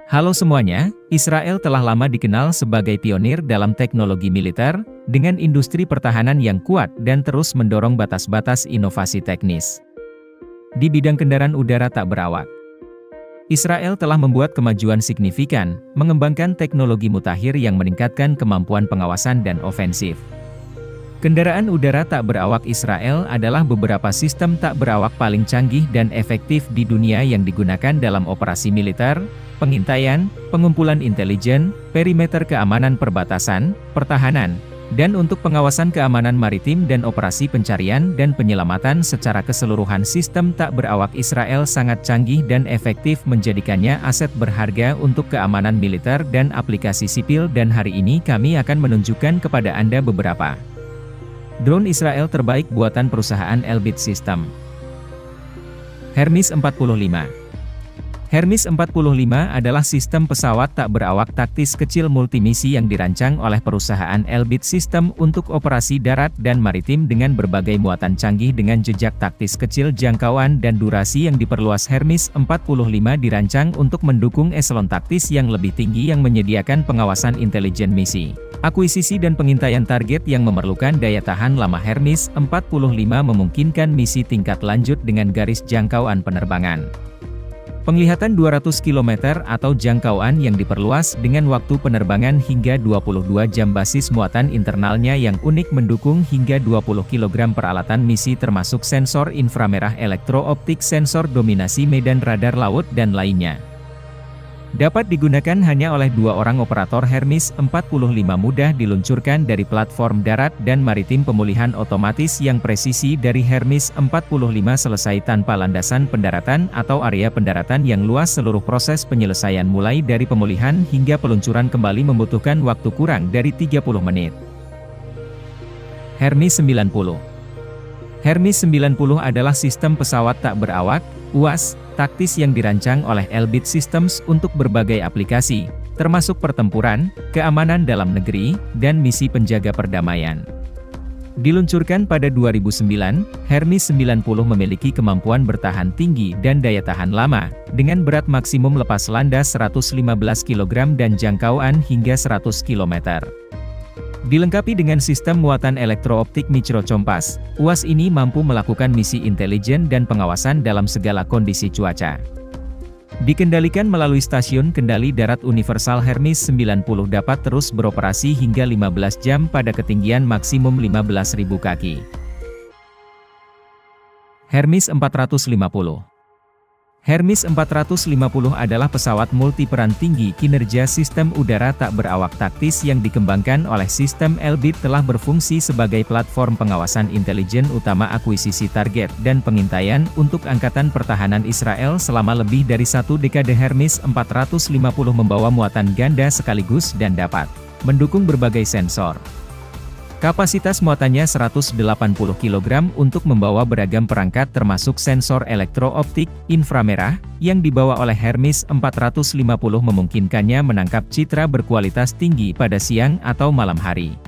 Halo semuanya, Israel telah lama dikenal sebagai pionir dalam teknologi militer, dengan industri pertahanan yang kuat dan terus mendorong batas-batas inovasi teknis. Di bidang kendaraan udara tak berawak, Israel telah membuat kemajuan signifikan, mengembangkan teknologi mutakhir yang meningkatkan kemampuan pengawasan dan ofensif. Kendaraan udara tak berawak Israel adalah beberapa sistem tak berawak paling canggih dan efektif di dunia yang digunakan dalam operasi militer, pengintaian, pengumpulan intelijen, perimeter keamanan perbatasan, pertahanan, dan untuk pengawasan keamanan maritim dan operasi pencarian dan penyelamatan secara keseluruhan. Sistem tak berawak Israel sangat canggih dan efektif, menjadikannya aset berharga untuk keamanan militer dan aplikasi sipil, dan hari ini kami akan menunjukkan kepada Anda beberapa drone Israel terbaik buatan perusahaan Elbit System. Hermes 45. Hermes 45 adalah sistem pesawat tak berawak taktis kecil multimisi yang dirancang oleh perusahaan Elbit System untuk operasi darat dan maritim dengan berbagai muatan canggih dengan jejak taktis kecil, jangkauan dan durasi yang diperluas. Hermes 45 dirancang untuk mendukung eselon taktis yang lebih tinggi yang menyediakan pengawasan intelijen misi, akuisisi dan pengintaian target yang memerlukan daya tahan lama. Hermes 45 memungkinkan misi tingkat lanjut dengan garis jangkauan penerbangan penglihatan 200 km atau jangkauan yang diperluas dengan waktu penerbangan hingga 22 jam. Basis muatan internalnya yang unik mendukung hingga 20 kg peralatan misi termasuk sensor inframerah, elektro-optik, sensor dominasi medan, radar laut, dan lainnya. Dapat digunakan hanya oleh 2 orang operator. Hermes 45 mudah diluncurkan dari platform darat dan maritim, pemulihan otomatis yang presisi dari Hermes 45 selesai tanpa landasan pendaratan atau area pendaratan yang luas. Seluruh proses penyelesaian mulai dari pemulihan hingga peluncuran kembali membutuhkan waktu kurang dari 30 menit. Hermes 90. Hermes 90 adalah sistem pesawat tak berawak, UAS, taktis yang dirancang oleh Elbit Systems untuk berbagai aplikasi, termasuk pertempuran, keamanan dalam negeri, dan misi penjaga perdamaian. Diluncurkan pada 2009, Hermes 90 memiliki kemampuan bertahan tinggi dan daya tahan lama, dengan berat maksimum lepas landas 115 kg dan jangkauan hingga 100 km. Dilengkapi dengan sistem muatan elektro-optik Micro Compass, UAS ini mampu melakukan misi intelijen dan pengawasan dalam segala kondisi cuaca. Dikendalikan melalui stasiun kendali darat universal. Hermes 90 dapat terus beroperasi hingga 15 jam pada ketinggian maksimum 15.000 kaki. Hermes 450. Hermes 450 adalah pesawat multiperan tinggi kinerja sistem udara tak berawak taktis yang dikembangkan oleh sistem Elbit, telah berfungsi sebagai platform pengawasan intelijen utama, akuisisi target, dan pengintaian untuk Angkatan Pertahanan Israel selama lebih dari 1 dekade. Hermes 450 membawa muatan ganda sekaligus dan dapat mendukung berbagai sensor. Kapasitas muatannya 180 kg untuk membawa beragam perangkat termasuk sensor elektro-optik, inframerah, yang dibawa oleh Hermes 450 memungkinkannya menangkap citra berkualitas tinggi pada siang atau malam hari.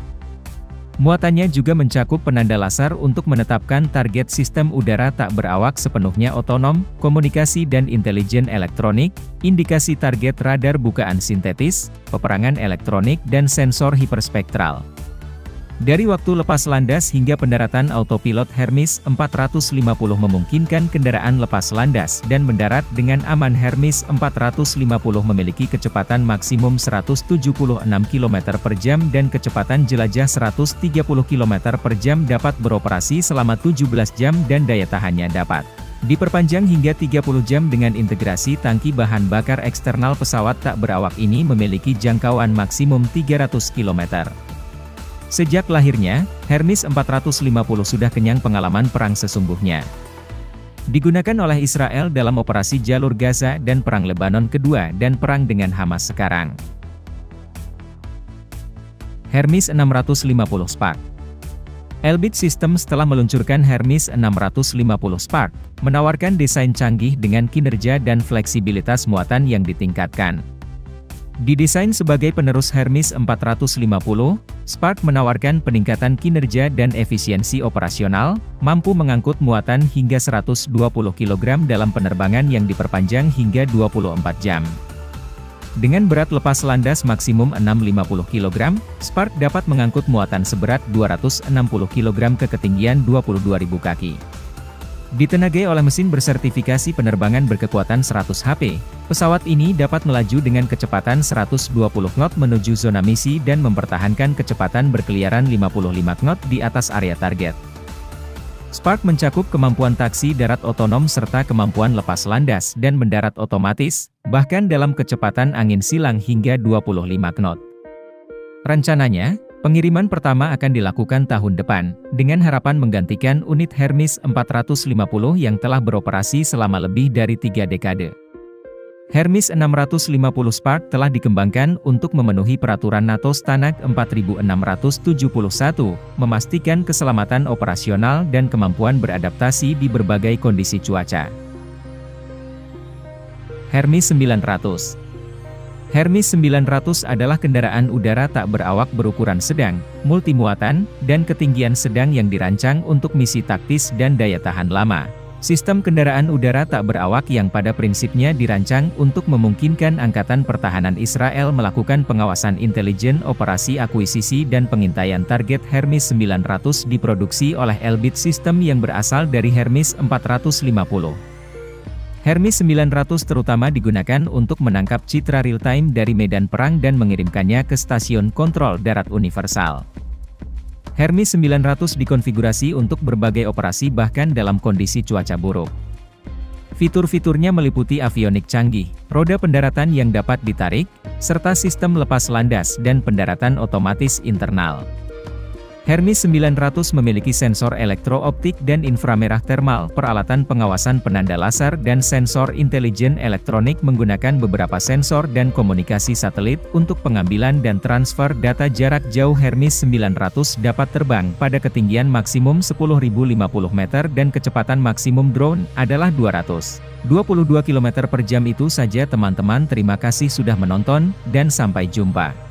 Muatannya juga mencakup penanda laser untuk menetapkan target. Sistem udara tak berawak sepenuhnya otonom, komunikasi dan intelijen elektronik, indikasi target, radar bukaan sintetis, peperangan elektronik, dan sensor hiperspektral. Dari waktu lepas landas hingga pendaratan autopilot, Hermes 450 memungkinkan kendaraan lepas landas dan mendarat dengan aman. Hermes 450 memiliki kecepatan maksimum 176 km per jam dan kecepatan jelajah 130 km per jam, dapat beroperasi selama 17 jam dan daya tahannya dapat diperpanjang hingga 30 jam dengan integrasi tangki bahan bakar eksternal. Pesawat tak berawak ini memiliki jangkauan maksimum 300 km. Sejak lahirnya, Hermes 450 sudah kenyang pengalaman perang sesungguhnya. Digunakan oleh Israel dalam operasi Jalur Gaza dan Perang Lebanon Kedua dan perang dengan Hamas sekarang. Hermes 650 Spark. Elbit Systems telah meluncurkan Hermes 650 Spark, menawarkan desain canggih dengan kinerja dan fleksibilitas muatan yang ditingkatkan. Didesain sebagai penerus Hermes 450, Spark menawarkan peningkatan kinerja dan efisiensi operasional, mampu mengangkut muatan hingga 120 kg dalam penerbangan yang diperpanjang hingga 24 jam. Dengan berat lepas landas maksimum 650 kg, Spark dapat mengangkut muatan seberat 260 kg ke ketinggian 22.000 kaki. Ditenagai oleh mesin bersertifikasi penerbangan berkekuatan 100 HP, pesawat ini dapat melaju dengan kecepatan 120 knot menuju zona misi dan mempertahankan kecepatan berkeliaran 55 knot di atas area target. Spark mencakup kemampuan taksi darat otonom serta kemampuan lepas landas dan mendarat otomatis, bahkan dalam kecepatan angin silang hingga 25 knot. Rencananya, pengiriman pertama akan dilakukan tahun depan, dengan harapan menggantikan unit Hermes 450 yang telah beroperasi selama lebih dari 3 dekade. Hermes 650 Spark telah dikembangkan untuk memenuhi peraturan NATO Stanag 4671, memastikan keselamatan operasional dan kemampuan beradaptasi di berbagai kondisi cuaca. Hermes 900. Hermes 900 adalah kendaraan udara tak berawak berukuran sedang, multimuatan, dan ketinggian sedang yang dirancang untuk misi taktis dan daya tahan lama. Sistem kendaraan udara tak berawak yang pada prinsipnya dirancang untuk memungkinkan Angkatan Pertahanan Israel melakukan pengawasan intelijen, operasi akuisisi dan pengintaian target. Hermes 900 diproduksi oleh Elbit System yang berasal dari Hermes 450. Hermes 900 terutama digunakan untuk menangkap citra real-time dari medan perang dan mengirimkannya ke stasiun kontrol darat universal. Hermes 900 dikonfigurasi untuk berbagai operasi bahkan dalam kondisi cuaca buruk. Fitur-fiturnya meliputi avionik canggih, roda pendaratan yang dapat ditarik, serta sistem lepas landas dan pendaratan otomatis internal. Hermes 900 memiliki sensor elektro-optik dan inframerah thermal, peralatan pengawasan penanda laser dan sensor intelijen elektronik menggunakan beberapa sensor dan komunikasi satelit untuk pengambilan dan transfer data jarak jauh. Hermes 900 dapat terbang pada ketinggian maksimum 10.050 meter dan kecepatan maksimum drone adalah 222 km per jam. Itu saja teman-teman, terima kasih sudah menonton, dan sampai jumpa.